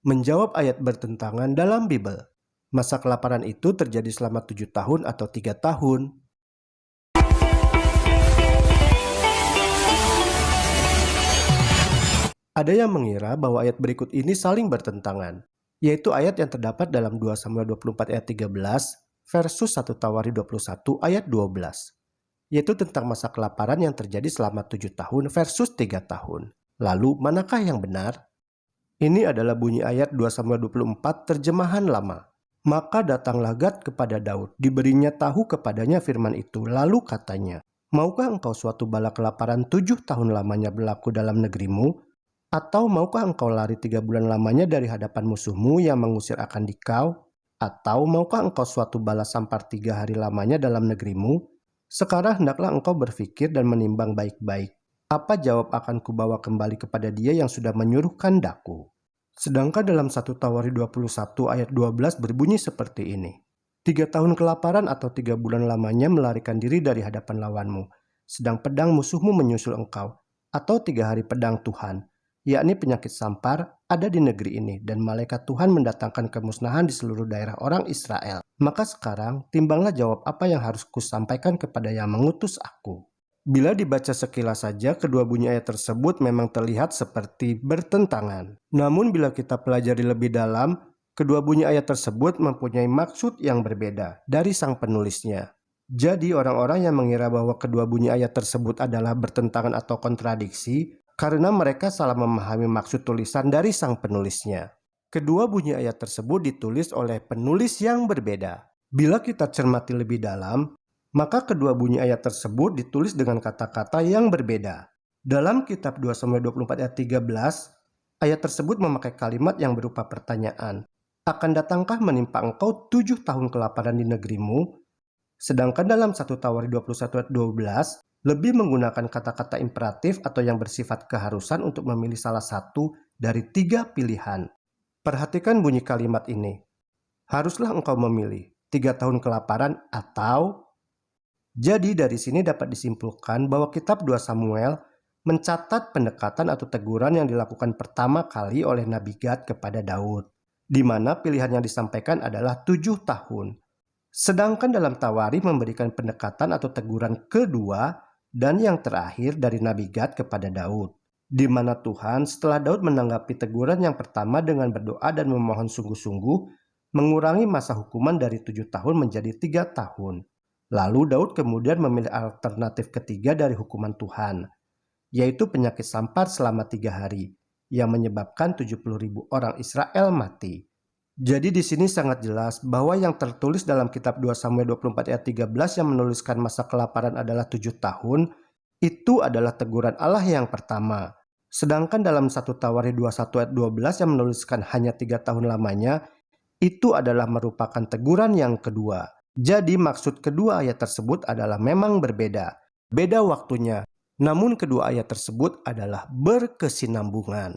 Menjawab ayat bertentangan dalam Bible. Masa kelaparan itu terjadi selama 7 tahun atau 3 tahun. Ada yang mengira bahwa ayat berikut ini saling bertentangan, yaitu ayat yang terdapat dalam 2 Samuel 24 ayat 13 versus 1 Tawari 21 ayat 12, yaitu tentang masa kelaparan yang terjadi selama 7 tahun versus 3 tahun. Lalu, manakah yang benar? Ini adalah bunyi ayat 2 Samuel 24 terjemahan lama. Maka datanglah Gad kepada Daud, diberinya tahu kepadanya firman itu, lalu katanya, "Maukah engkau suatu bala kelaparan 7 tahun lamanya berlaku dalam negerimu? Atau maukah engkau lari 3 bulan lamanya dari hadapan musuhmu yang mengusir akan dikau? Atau maukah engkau suatu bala sampar 3 hari lamanya dalam negerimu? Sekarang hendaklah engkau berfikir dan menimbang baik-baik. Apa jawab akan kubawa kembali kepada dia yang sudah menyuruhkan daku?" Sedangkan dalam 1 Tawari 21 ayat 12 berbunyi seperti ini. 3 tahun kelaparan atau 3 bulan lamanya melarikan diri dari hadapan lawanmu, sedang pedang musuhmu menyusul engkau, atau 3 hari pedang Tuhan, yakni penyakit sampar, ada di negeri ini, dan malaikat Tuhan mendatangkan kemusnahan di seluruh daerah orang Israel. Maka sekarang, timbanglah jawab apa yang harus kusampaikan kepada yang mengutus aku. Bila dibaca sekilas saja, kedua bunyi ayat tersebut memang terlihat seperti bertentangan. Namun bila kita pelajari lebih dalam, kedua bunyi ayat tersebut mempunyai maksud yang berbeda dari sang penulisnya. Jadi orang-orang yang mengira bahwa kedua bunyi ayat tersebut adalah bertentangan atau kontradiksi, karena mereka salah memahami maksud tulisan dari sang penulisnya. Kedua bunyi ayat tersebut ditulis oleh penulis yang berbeda. Bila kita cermati lebih dalam, maka kedua bunyi ayat tersebut ditulis dengan kata-kata yang berbeda. Dalam kitab 2 Samuel 24 ayat 13, ayat tersebut memakai kalimat yang berupa pertanyaan. Akan datangkah menimpa engkau 7 tahun kelaparan di negerimu? Sedangkan dalam 1 Tawari 21 ayat 12, lebih menggunakan kata-kata imperatif atau yang bersifat keharusan untuk memilih salah satu dari 3 pilihan. Perhatikan bunyi kalimat ini. Haruslah engkau memilih 3 tahun kelaparan atau... Jadi dari sini dapat disimpulkan bahwa kitab 2 Samuel mencatat pendekatan atau teguran yang dilakukan pertama kali oleh Nabi Gad kepada Daud, di mana pilihan yang disampaikan adalah 7 tahun. Sedangkan dalam Tawari memberikan pendekatan atau teguran kedua dan yang terakhir dari Nabi Gad kepada Daud, di mana Tuhan setelah Daud menanggapi teguran yang pertama dengan berdoa dan memohon sungguh-sungguh, mengurangi masa hukuman dari 7 tahun menjadi 3 tahun. Lalu Daud kemudian memilih alternatif ketiga dari hukuman Tuhan, yaitu penyakit sampar selama 3 hari, yang menyebabkan 70.000 orang Israel mati. Jadi di sini sangat jelas bahwa yang tertulis dalam kitab 2 Samuel 24 ayat 13 yang menuliskan masa kelaparan adalah 7 tahun, itu adalah teguran Allah yang pertama. Sedangkan dalam 1 Tawari 21 ayat 12 yang menuliskan hanya 3 tahun lamanya, itu adalah merupakan teguran yang kedua. Jadi maksud kedua ayat tersebut adalah memang berbeda, beda waktunya. Namun kedua ayat tersebut adalah berkesinambungan.